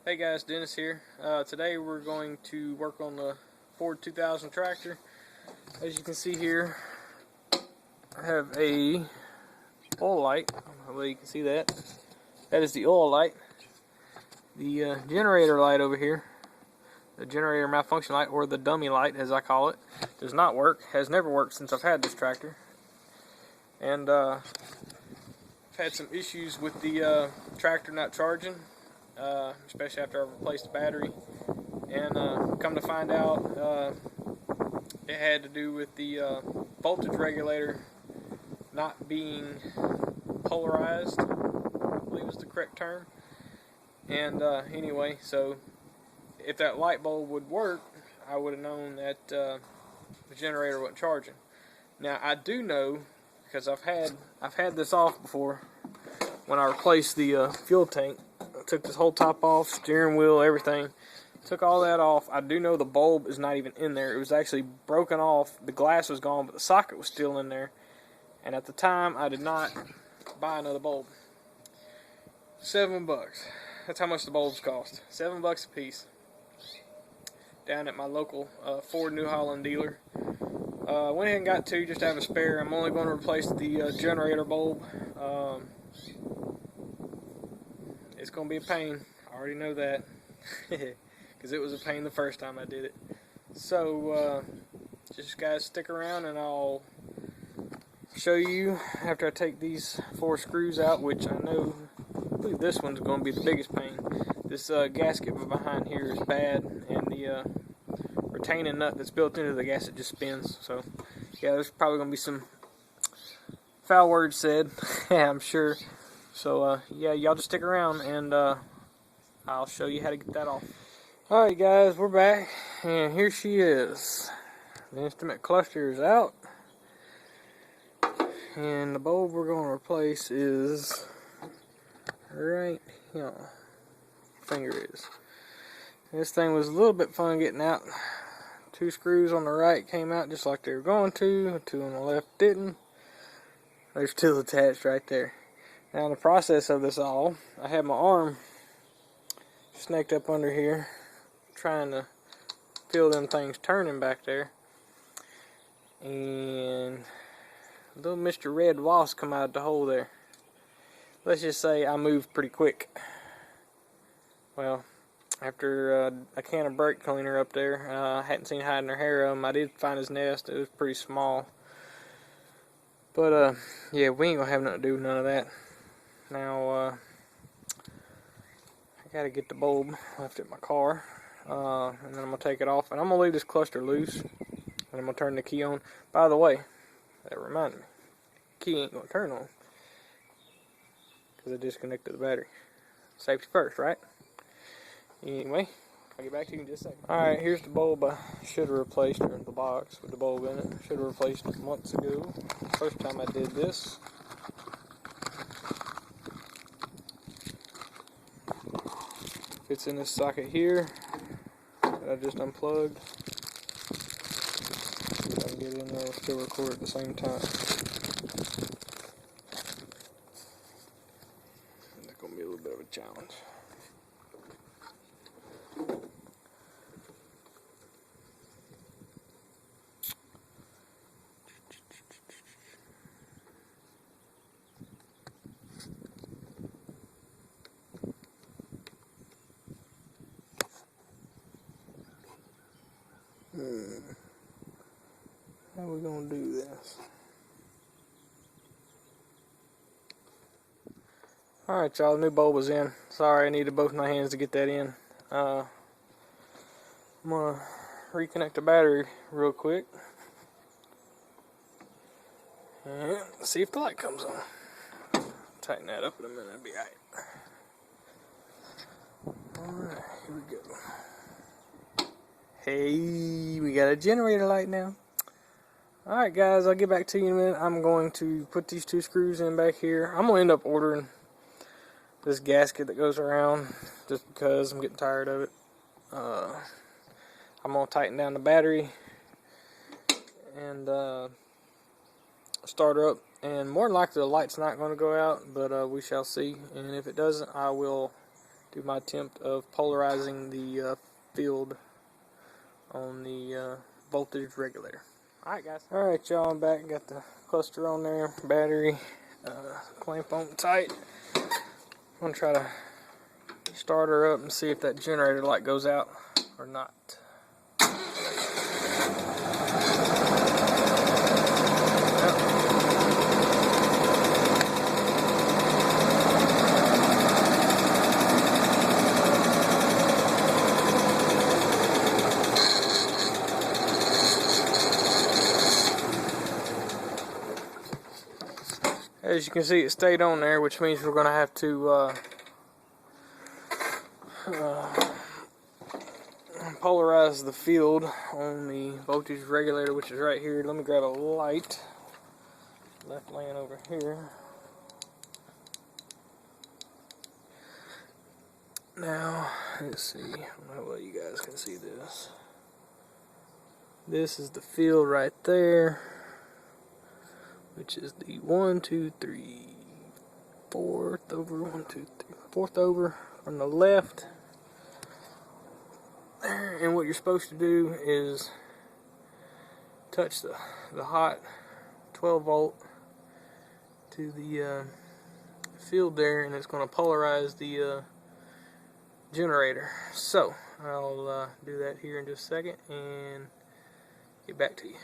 Hey guys, Dennis here. Today we're going to work on the Ford 2000 tractor. As you can see here, I have a oil light. I don't know whether you can see that. That is the oil light. The generator light over here, the generator malfunction light, or the dummy light as I call it, does not work. Has never worked since I've had this tractor. And I've had some issues with the tractor not charging. Especially after I replaced the battery, and come to find out it had to do with the voltage regulator not being polarized, I believe is the correct term. And anyway, so if that light bulb would work, I would have known that the generator wasn't charging. Now I do know, because I've had this off before when I replaced the fuel tank. Took this whole top off, steering wheel, everything. Took all that off. I do know the bulb is not even in there. It was actually broken off. The glass was gone, but the socket was still in there. And at the time, I did not buy another bulb. $7. That's how much the bulbs cost. $7 a piece. Down at my local Ford New Holland dealer. Went ahead and got two just to have a spare. I'm only going to replace the generator bulb. It's going to be a pain. I already know that. Because it was a pain the first time I did it. So, just guys stick around and I'll show you after I take these 4 screws out, which I believe this one's going to be the biggest pain. This gasket behind here is bad, and the retaining nut that's built into the gasket just spins. So, yeah, there's probably going to be some foul words said, I'm sure. So, yeah, y'all just stick around, and I'll show you how to get that off. Alright, guys, we're back, and here she is. The instrument cluster is out, and the bulb we're going to replace is right here. Finger is. This thing was a little bit fun getting out. 2 screws on the right came out just like they were going to. 2 on the left didn't. They're still attached right there. Now, in the process of this all, I had my arm snaked up under here, trying to feel them things turning back there. And little Mr. Red Wasp come out of the hole there. Let's just say I moved pretty quick. Well, after a can of brake cleaner up there, I hadn't seen hiding her hair of him. I did find his nest. It was pretty small. But, yeah, we ain't gonna have nothing to do with none of that. Now, I gotta get the bulb left at my car, and then I'm gonna take it off, and I'm gonna leave this cluster loose, and I'm gonna turn the key on. By the way, that reminded me, the key ain't gonna turn on, because I disconnected the battery. Safety first, right? Anyway, I'll get back to you in just a second. Alright, here's the bulb I should have replaced, or the box with the bulb in it. Should have replaced it months ago. First time I did this. Fits in this socket here that I just unplugged. See if I can get in there and still record at the same time. That's going to be a little bit of a challenge. How are we going to do this? Alright, y'all, the new bulb was in. Sorry, I needed both my hands to get that in. I'm going to reconnect the battery real quick. And see if the light comes on. Tighten that up in a minute, that'll be alright. Alright, here we go. Hey, we got a generator light now. Alright guys, I'll get back to you in a minute. I'm going to put these 2 screws in back here. I'm going to end up ordering this gasket that goes around just because I'm getting tired of it. I'm going to tighten down the battery and start her up. And more than likely the light's not going to go out, but we shall see. And if it doesn't, I will do my attempt of polarizing the field on the voltage regulator. Alright guys. Alright y'all, I'm back. Got the cluster on there, battery, clamp on tight. I'm going to try to start her up and see if that generator light goes out or not. As you can see, it stayed on there, which means we're going to have to polarize the field on the voltage regulator, which is right here. Let me grab a light. Left laying over here. Now, let's see. I don't know whether you guys can see this. This is the field right there, which is the 4th over from the left there. And what you're supposed to do is touch the hot 12 volt to the field there, and it's going to polarize the generator. So I'll do that here in just a second and get back to you.